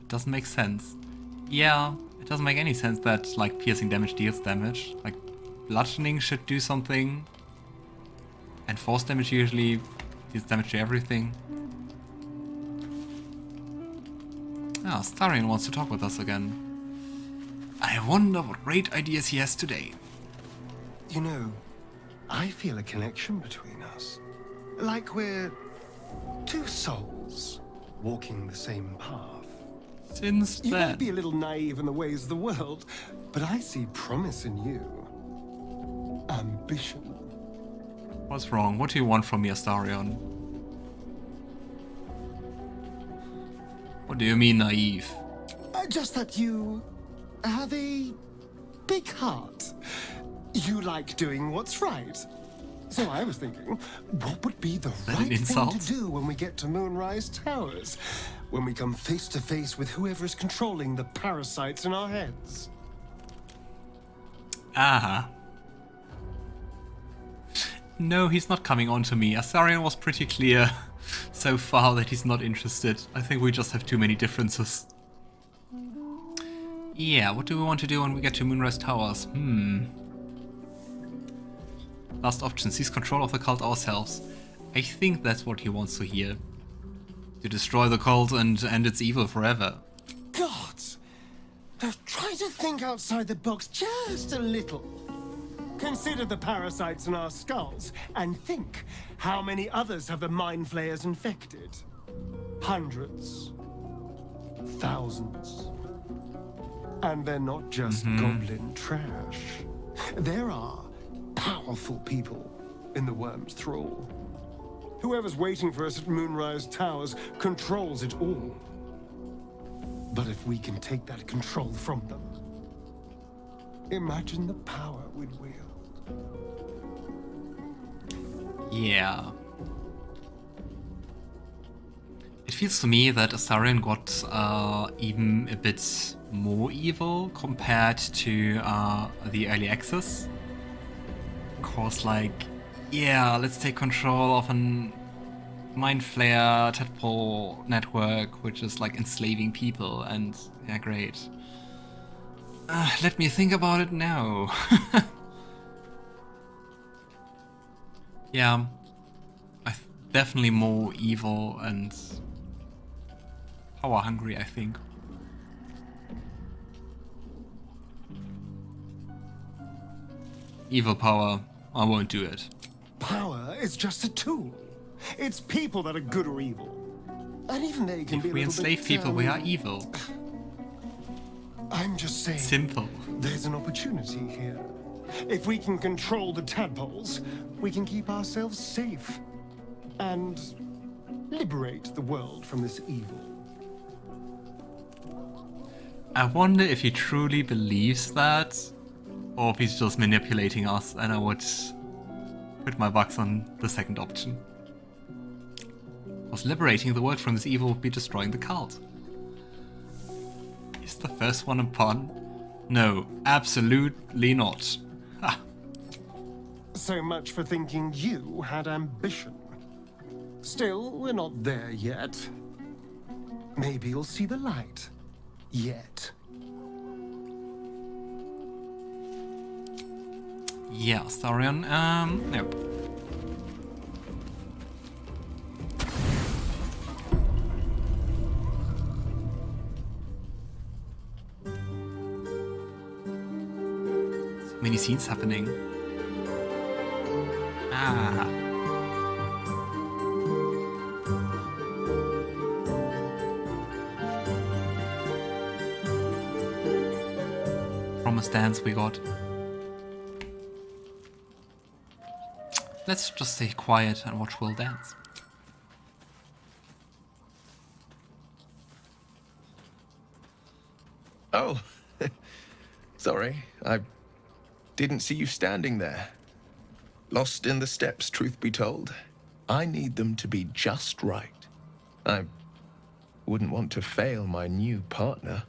doesn't make sense. Yeah, it doesn't make any sense that, like, piercing damage deals damage. Like, bludgeoning should do something. And force damage usually deals damage to everything. Ah, Astarion wants to talk with us again. I wonder what great ideas he has today. You know, I feel a connection between us. Like we're two souls walking the same path. Since You then... may be a little naive in the ways of the world, but I see promise in you. Ambition. What's wrong? What do you want from me, Astarion? What do you mean, naive? Just that you have a big heart. You like doing what's right. So I was thinking, what would be the right thing to do when we get to Moonrise Towers? When we come face to face with whoever is controlling the parasites in our heads? Ah. No, he's not coming on to me. Astarion was pretty clear so far that he's not interested. I think we just have too many differences. Yeah, what do we want to do when we get to Moonrise Towers? Last option, seize control of the cult ourselves. I think that's what he wants to hear. To destroy the cult and end its evil forever. Gods! Try to think outside the box just a little. Consider the parasites in our skulls, and think how many others have the mind flayers infected. Hundreds. Thousands. And they're not just goblin trash. There are powerful people in the worm's thrall. Whoever's waiting for us at Moonrise Towers controls it all. But if we can take that control from them, imagine the power we'd wield. Yeah. It feels to me that Astarion got even a bit more evil compared to the early access. Cause like, yeah, let's take control of an mind flayer tadpole network, which is like enslaving people, and yeah, great. Let me think about it now. Yeah, definitely more evil and power hungry, I think. Evil power, I won't do it. Power is just a tool. It's people that are good or evil. And even they can be a little bit... If we enslave people, we are evil. I'm just saying... Simple. There's an opportunity here. If we can control the tadpoles, we can keep ourselves safe. And liberate the world from this evil. I wonder if he truly believes that, or if he's just manipulating us, and I would put my bucks on the second option. Because liberating the world from this evil would be destroying the cult. Is the first one a pun? No, absolutely not. Ha. So much for thinking you had ambition. Still, we're not there yet. Maybe you'll see the light. Yet. Yeah, Astarion, nope. So many scenes happening. Ah. Promise dance we got. Let's just stay quiet and watch Wyll dance. Oh, sorry, I didn't see you standing there. Lost in the steps, truth be told. I need them to be just right. I wouldn't want to fail my new partner.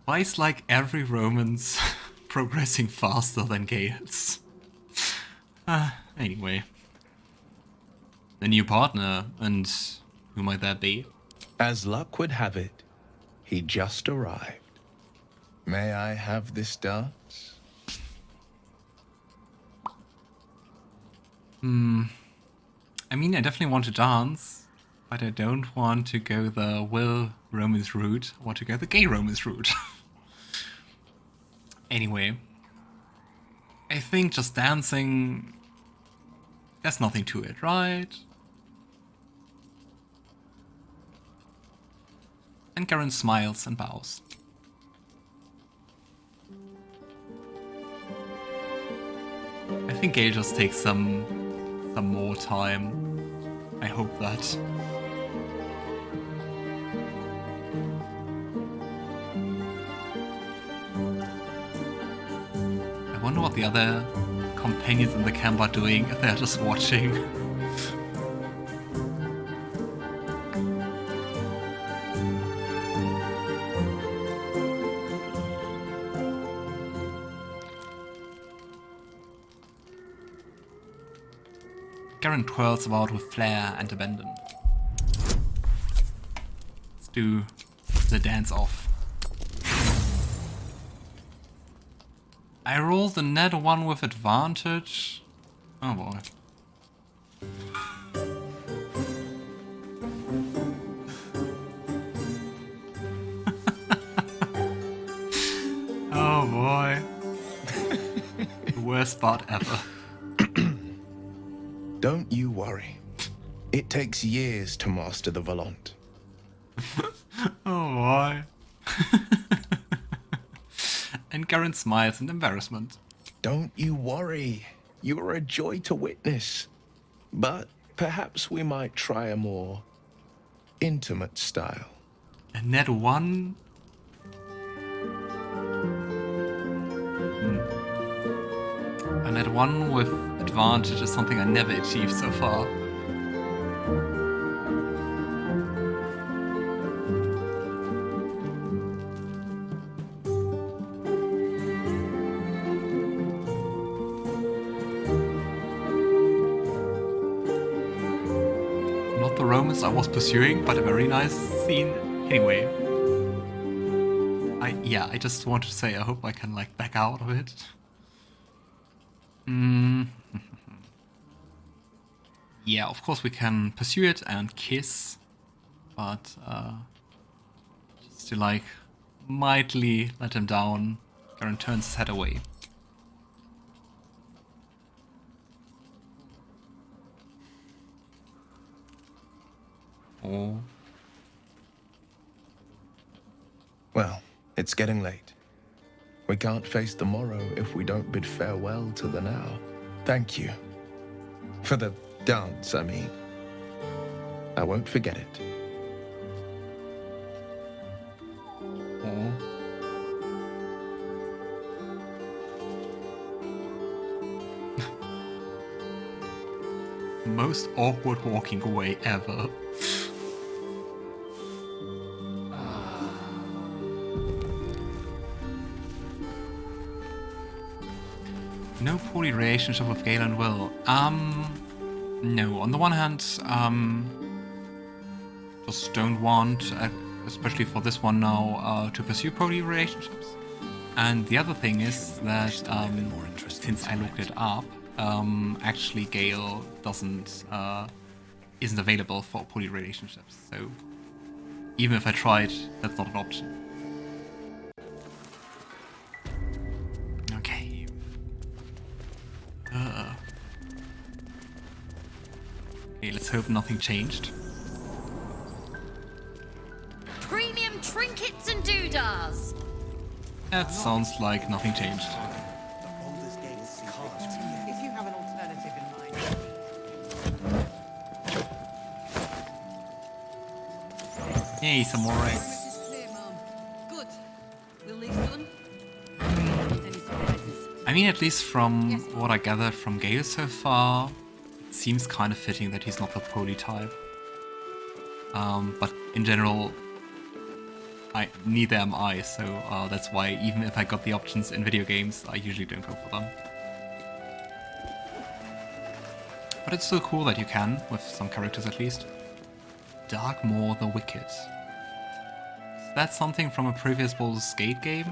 Why is like every Roman's progressing faster than Gale's? Anyway. A new partner, and who might that be? As luck would have it, he just arrived. May I have this dance? I mean, I definitely want to dance, but I don't want to go the Wyll romance route. I want to go the gay romance route. Anyway, I think just dancing, there's nothing to it, right? And Garon smiles and bows. I think Gale just takes some more time. I hope that. I wonder what the other companions in the camp are doing if they're just watching. Garon twirls about with flair and abandon. Let's do the dance off. I rolled a net 1 with advantage. Oh boy. Oh boy. The worst part ever. Don't you worry. It takes years to master the Volant. Oh boy. And Garon smiles in embarrassment. Don't you worry. You are a joy to witness. But perhaps we might try a more intimate style. A net 1? A net 1 with advantage is something I never achieved so far. Not the romance I was pursuing, but a very nice scene. Anyway. I just want to say I hope I can like back out of it. Yeah, of course we can pursue it and kiss, but just to like mildly let him down, Garon turns his head away. Oh. Well, it's getting late. We can't face the morrow if we don't bid farewell to the now. Thank you. For the dance, I mean. I won't forget it. Oh. Most awkward walking away ever. No poly relationship with Gale and Wyll. No. On the one hand, just don't want, especially for this one now, to pursue poly relationships. And the other thing is that, since I looked it up, actually Gale isn't available for poly relationships. So even if I tried, that's not an option. Okay. Okay, let's hope nothing changed. Premium trinkets and doodahs. That sounds like nothing changed. If you have an alternative in mind. Yay, some more ranks. This is clear, Mum. Good. We'll leave soon. Any surprises? I mean, at least from what I gathered from Gale so far, it seems kind of fitting that he's not the poly type. But in general, neither am I, so that's why even if I got the options in video games, I usually don't go for them. But it's still cool that you can, with some characters at least. Darkmoor the Wicked. Is that something from a previous Baldur's Gate game?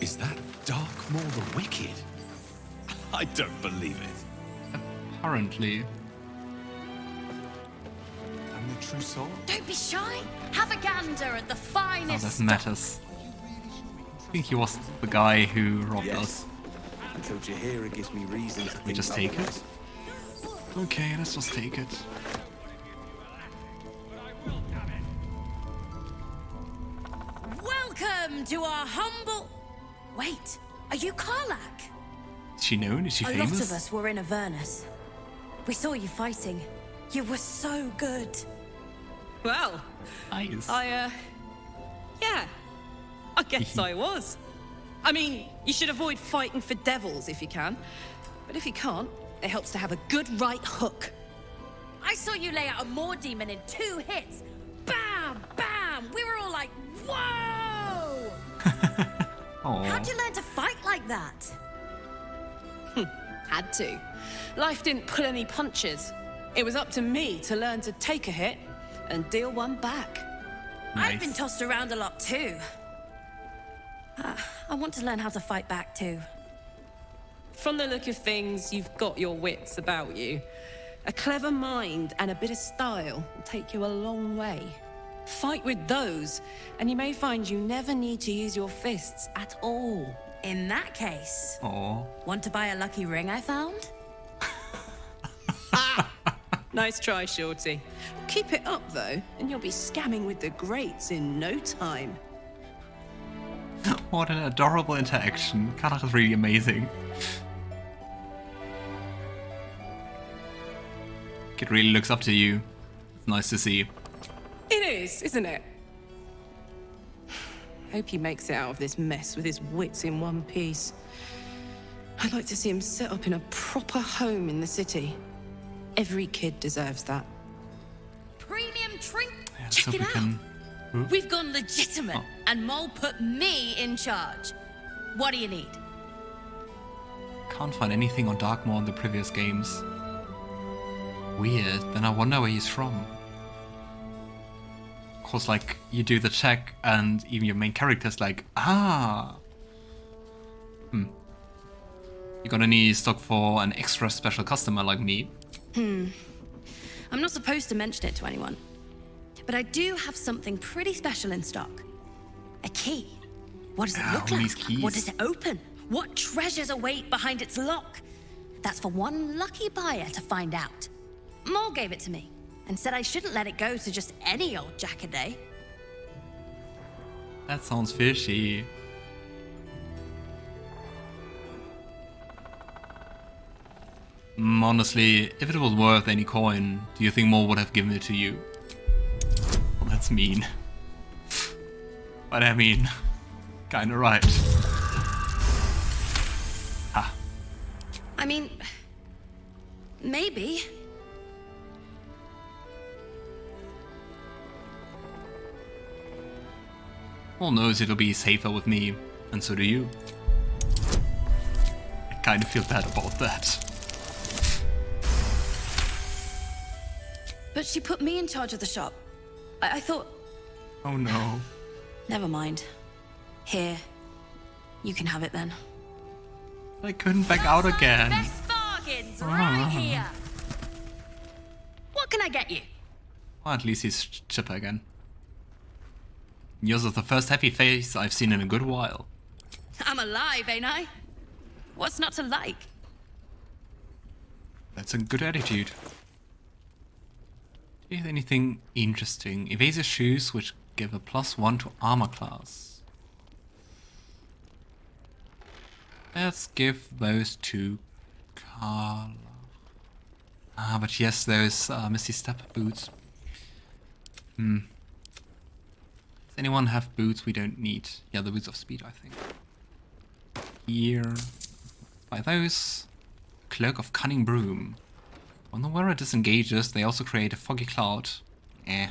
Is that Darkmoor the Wicked? I don't believe it. Apparently. And the true soul? Don't be shy. Have a gander at the Oh, finest. that matters. I think he was the guy who robbed us. Until Jaheira gives me reason to We just take it? Okay, let's just take it. Welcome to our humble... Wait, are you Karlach? Is she known? Is she A famous? lot of us were in Avernus. We saw you fighting. You were so good. Well, Nice. yeah. I guess I was. I mean, you should avoid fighting for devils if you can. But if you can't, it helps to have a good right hook. I saw you lay out a Moor demon in 2 hits. Bam, bam. We were all like, whoa! Aw. How'd you learn to fight like that? Had to. Life didn't pull any punches. It was up to me to learn to take a hit and deal one back. I've been Nice. tossed around a lot too. I want to learn how to fight back too. From the look of things, you've got your wits about you. A clever mind and a bit of style will take you a long way. Fight with those, and you may find you never need to use your fists at all. In that case, Aw. want to buy a lucky ring I found? Nice try, Shorty. Keep it up, though, and you'll be scamming with the greats in no time. What an adorable interaction. Karlach is really amazing. Kid really looks up to you. It's nice to see. It is, isn't it? Hope he makes it out of this mess with his wits in one piece. I'd like to see him set up in a proper home in the city. Every kid deserves that. Premium trink. Yeah, let's Check hope it we out. can- We've gone legitimate, Oh. and Mole put me in charge. What do you need? Can't find anything on Darkmoor in the previous games. Weird, then I wonder where he's from. Of course, like, you do the check and even your main character's like, ah! You're gonna need stock for an extra special customer like me. I'm not supposed to mention it to anyone, but I do have something pretty special in stock. A key. What does it look who like? needs keys? What does it open? What treasures await behind its lock? That's for one lucky buyer to find out. Mole gave it to me and said I shouldn't let it go to just any old jackaday. That sounds fishy. Honestly, if it was worth any coin, do you think Mole would have given it to you? Well, that's mean. But I mean, kinda right. Ah, I mean, maybe. Mole knows it'll be safer with me, and so do you. I kinda feel bad about that. But she put me in charge of the shop. I thought, Oh no. never mind. Here, you can have it then. I couldn't back out again. Best bargains right here. What can I get you? Well, at least he's chipper again. Yours is the first happy face I've seen in a good while. I'm alive, ain't I? What's not to like? That's a good attitude. Do you have anything interesting? Evasive shoes, which give a +1 to armor class. Let's give those to Karlach. Ah, but yes, those Misty Step boots. Does anyone have boots we don't need? Yeah, the boots of speed, I think. Here. Buy those. Cloak of Cunning Broom. When the wearer disengages, they also create a foggy cloud. Eh.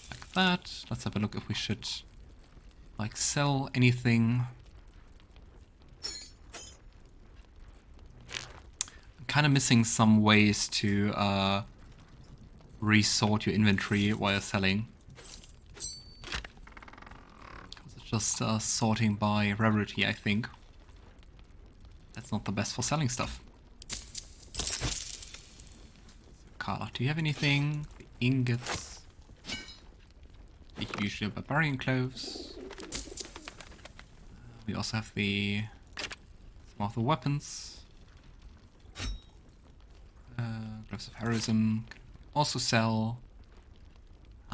Like that. Let's have a look if we should, like, sell anything. kind of missing some ways to resort your inventory while selling. It's just sorting by rarity, I think. That's not the best for selling stuff. Karlach, do you have anything? The ingots. The usual barbarian clothes. We also have some of the weapons. Gloves of heroism. Also sell.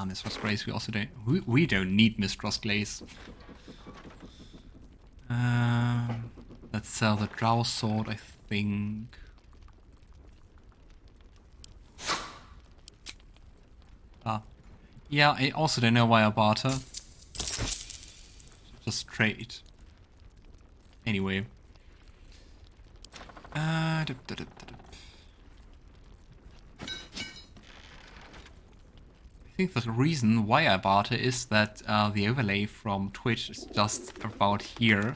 Mistress Glaze. We also don't. We don't need Mistress Glaze. Let's sell the Drow sword, I think. Yeah, I also don't know why I barter. Just trade. Anyway. I think the reason why I barter is that the overlay from Twitch is just about here.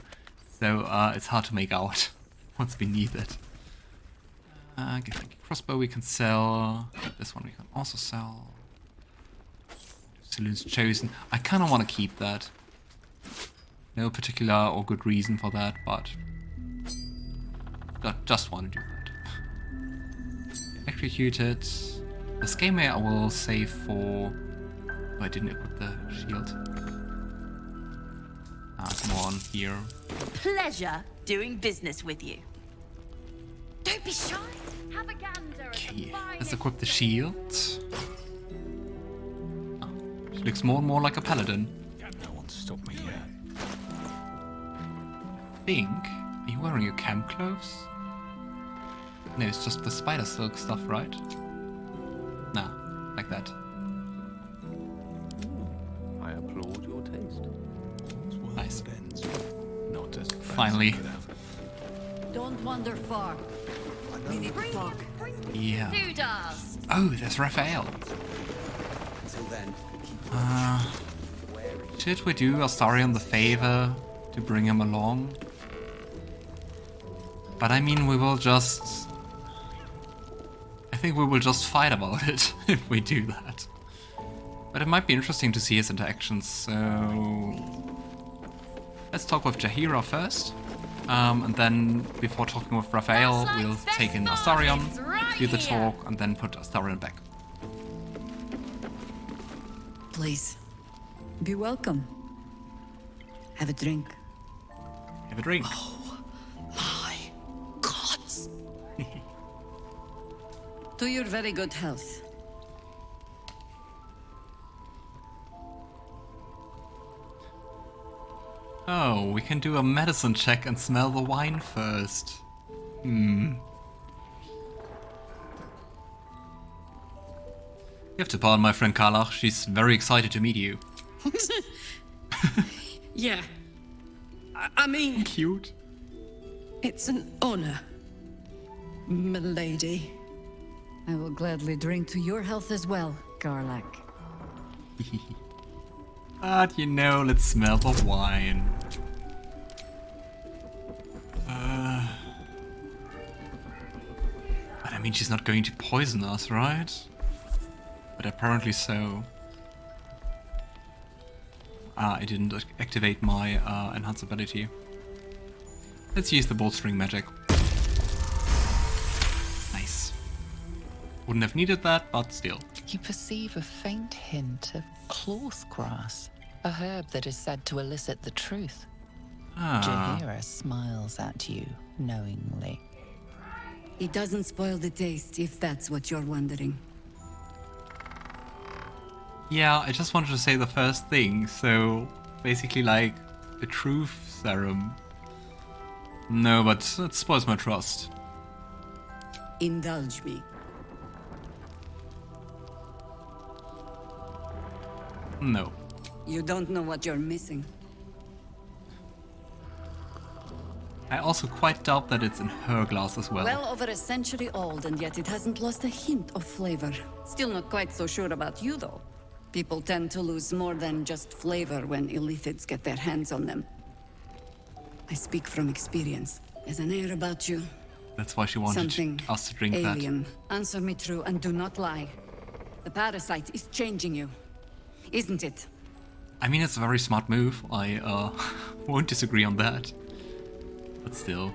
So it's hard to make out what's beneath it. Githyanki crossbow we can sell. This one we can also sell. Saloon's Chosen. I kind of want to keep that. No particular or good reason for that, but just want to do that. Executed. The Scamey I will save for... Oh, I didn't equip the shield. Come on, here. Pleasure doing business with you. Don't be shy. Have a gander. Okay, let's equip the shield. She looks more and more like a paladin. No one stop me yet. I think... Are you wearing your camp clothes? No, it's just the spider silk stuff, right? Nah, like that. I applaud your taste. Nice. Not as Finally. Don't wander far. We need to talk. Yeah. Doodahs. Oh, there's Raphael. Until then, Should we do Astarion the favor to bring him along? But I mean, we will just... I think we will just fight about it if we do that. But it might be interesting to see his interactions, so... Let's talk with Jaheira first. And then, before talking with Raphael, we'll take in Astarion, do the talk, and then put Astarion back. Please, be welcome. Have a drink. Have a drink. My gods. To your very good health. Oh, we can do a medicine check and smell the wine first. You have to pardon my friend Karlach, she's very excited to meet you. Yeah. I mean, Cute. it's an honor, milady. I will gladly drink to your health as well, Karlach. But you know, let's smell the wine. But I mean, she's not going to poison us, right? But apparently so. I didn't activate my enhance ability. Let's use the bolstering magic. Nice. Wouldn't have needed that, but still. You perceive a faint hint of cloth grass, a herb that is said to elicit the truth. Jaheira smiles at you knowingly. It doesn't spoil the taste, if that's what you're wondering. Yeah, I just wanted to say the first thing, so basically like a truth serum. No, but it spoils my trust. Indulge me. No. You don't know what you're missing. I also quite doubt that it's in her glass as well. Well over a century old, and yet it hasn't lost a hint of flavor. Still not quite so sure about you, though. People tend to lose more than just flavor when illithids get their hands on them. I speak from experience. There's an air about you, That's why she wanted us to drink alien. Answer me true and do not lie. The parasite is changing you, isn't it? I mean, it's a very smart move. I won't disagree on that. But still.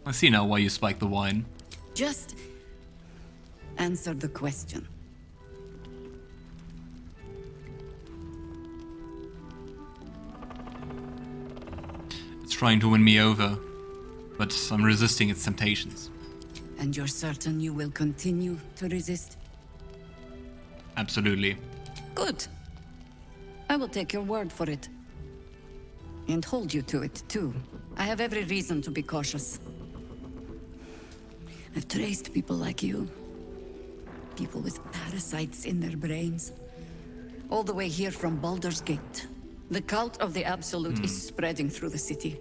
I see now why you spiked the wine. Just answer the question. It's trying to win me over, but I'm resisting its temptations. And you're certain you will continue to resist? Absolutely. Good. I will take your word for it. And hold you to it, too. I have every reason to be cautious. I've traced people like you. People with parasites in their brains. All the way here from Baldur's Gate. The cult of the Absolute is spreading through the city.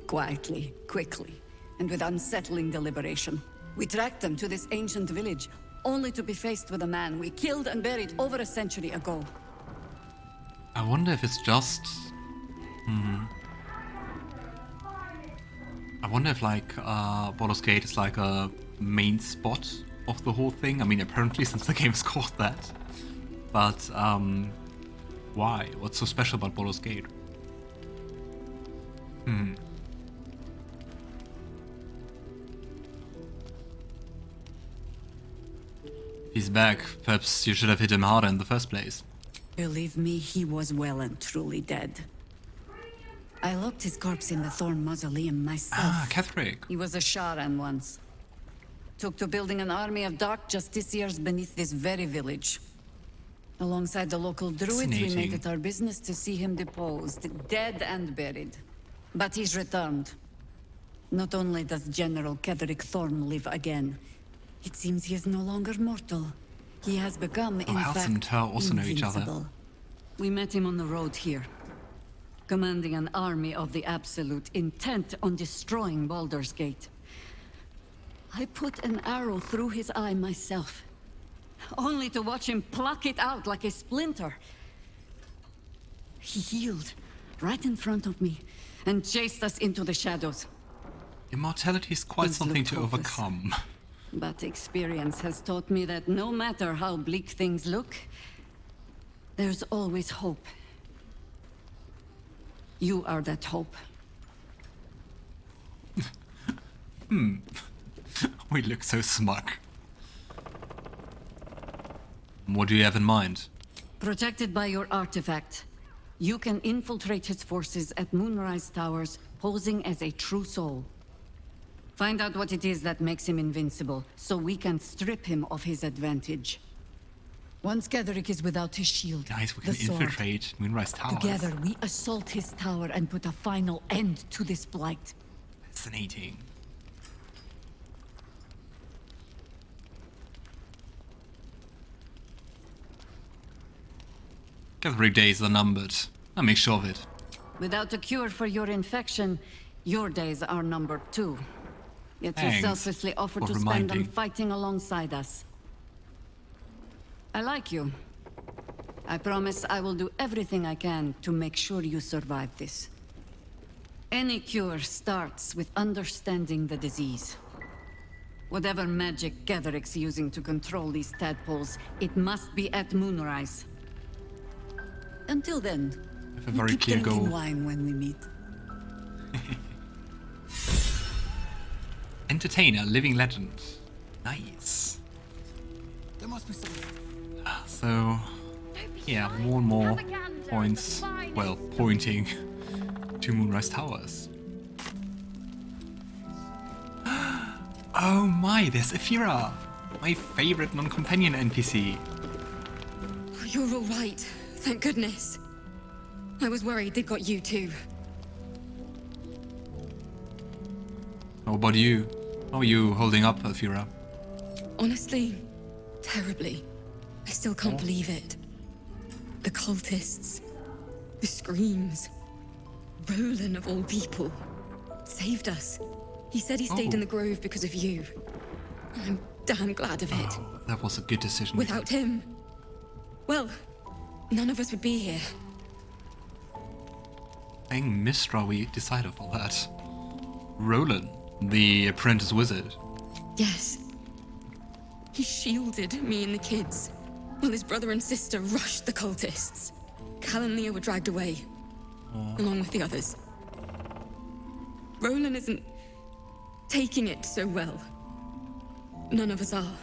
Quietly, quickly, and with unsettling deliberation. We tracked them to this ancient village, only to be faced with a man we killed and buried over a century ago. I wonder if it's just... I wonder if, like, Baldur's Gate is like a main spot of the whole thing. I mean, apparently, since the game is called that. But, why? What's so special about Baldur's Gate? If he's back, perhaps you should have hit him harder in the first place. Believe me, he was well and truly dead. I locked his corpse in the Thorn Mausoleum myself. Ah, Catherick. He was a Sharan once. Took to building an army of dark justiciars beneath this very village. Alongside the local druids, we made it our business to see him deposed, dead and buried. But he's returned. Not only does General Catherick Thorn live again, it seems he is no longer mortal. He has become, in Halsin and fact, her also know each other. invincible. We met him on the road here, commanding an army of the Absolute, intent on destroying Baldur's Gate. I put an arrow through his eye myself, only to watch him pluck it out like a splinter. He healed right in front of me and chased us into the shadows. Immortality is quite Things something look to hopeless. overcome. But experience has taught me that no matter how bleak things look, there's always hope. You are that hope. We look so smug. What do you have in mind? Protected by your artifact, you can infiltrate his forces at Moonrise Towers, posing as a true soul. Find out what it is that makes him invincible, so we can strip him of his advantage. Once Catherick is without his shield, Guys, we the can sword, infiltrate Moonrise Towers. together we assault his tower and put a final end to this blight. Fascinating. Every days are numbered. I'll make sure of it. Without a cure for your infection, your days are numbered too. Yet you Thanks selflessly offer for to spend them reminding. fighting alongside us. I like you. I promise I will do everything I can to make sure you survive this. Any cure starts with understanding the disease. Whatever magic Catherick's using to control these tadpoles, it must be at Moonrise. Until then, I have a very keep clear drinking goal. wine when we meet. Entertainer, living legend. Nice. There must be something. So, yeah, more and more points, well, pointing to Moonrise Towers. Oh my, there's Aphira, my favorite non-companion NPC. You're all right. Thank goodness. I was worried they'd got you too. How about you? How are you holding up, Aphira? Honestly, terribly. I still can't believe it. The cultists, the screams. Roland, of all people, saved us. He said he stayed in the grove because of you. And I'm damn glad of it. Oh, that was a good decision. Without him, well, none of us would be here. Thank Mistra we decided for that. Roland. The apprentice wizard. Yes. He shielded me and the kids, while his brother and sister rushed the cultists. Cal and Leah were dragged away, along with the others. Roland isn't taking it so well. None of us are,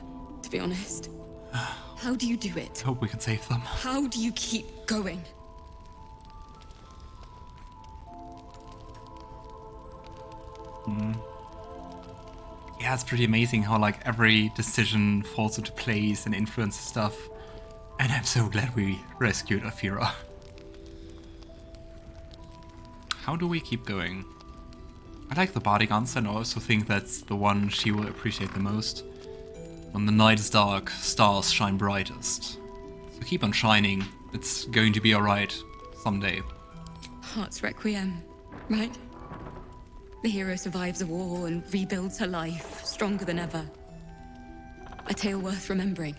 to be honest. How do you do it? Hope we can save them. How do you keep going? Yeah, it's pretty amazing how like every decision falls into place and influences stuff. And I'm so glad we rescued Aphira. How do we keep going? I like the bardic answer, and I also think that's the one she will appreciate the most. When the night is dark, stars shine brightest. So keep on shining. It's going to be alright someday. Heart's Requiem, right? The hero survives a war and rebuilds her life, stronger than ever. A tale worth remembering.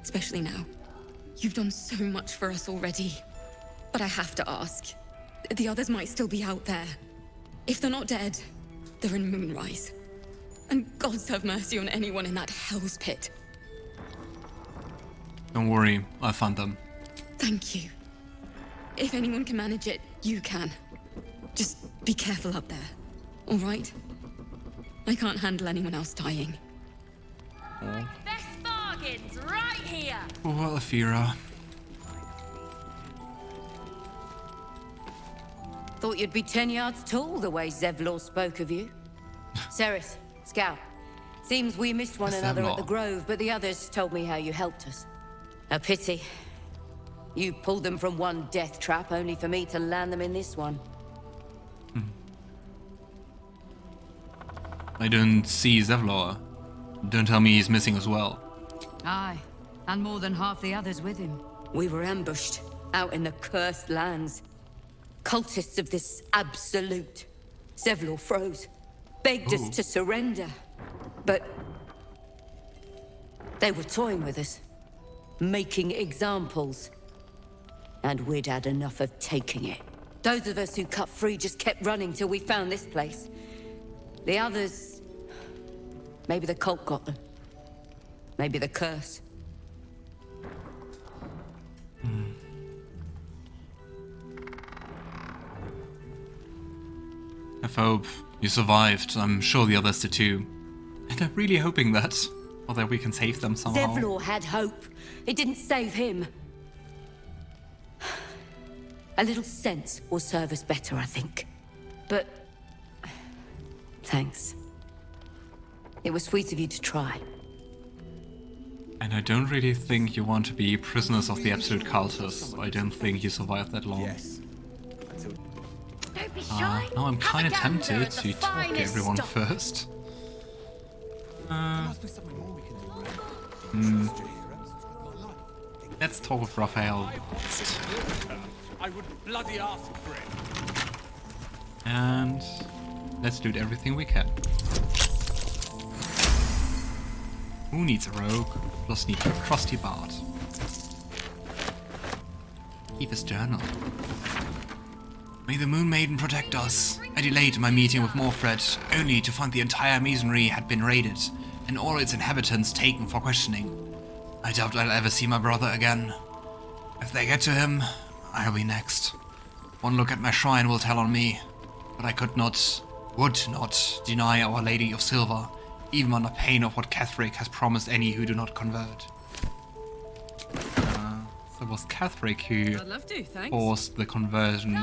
Especially now. You've done so much for us already. But I have to ask. The others might still be out there. If they're not dead, they're in Moonrise. And gods have mercy on anyone in that hell's pit. Don't worry, I'll find them. Thank you. If anyone can manage it, you can. Just be careful up there, all right? I can't handle anyone else dying. Best bargains right here. Oh, Aphira. Thought you'd be 10 yards tall the way Zevlor spoke of you. Ceres, Scout. Seems we missed one another at the Grove, but the others told me how you helped us. A pity. You pulled them from one death trap, only for me to land them in this one. I don't see Zevlor. Don't tell me he's missing as well. Aye, and more than half the others with him. We were ambushed, out in the cursed lands. Cultists of this absolute. Zevlor froze, begged us to surrender. But they were toying with us, making examples. And we'd had enough of taking it. Those of us who cut free just kept running till we found this place. The others... maybe the cult got them. Maybe the curse. I hope you survived. I'm sure the others did too. And I'm really hoping that, or that we can save them somehow. Zevlor had hope. It didn't save him. A little sense will serve us better, I think. But... thanks. It was sweet of you to try. And I don't really think you want to be prisoners of the absolute cultists. I don't think you survived that long. Yes. Now I'm kind of tempted to talk to everyone first. Let's talk with Raphael. I would bloody ask for it. And let's do everything we can. Who needs a rogue? Plus need a trusty bard. Keep his journal. May the Moon Maiden protect us. I delayed my meeting with Morfred, only to find the entire masonry had been raided, and all its inhabitants taken for questioning. I doubt I'll ever see my brother again. If they get to him, I'll be next. One look at my shrine will tell on me, but I would not deny Our Lady of Silver, even under pain of what Catherick has promised any who do not convert. So it was Catherick who I'd love to, thanks. forced the conversion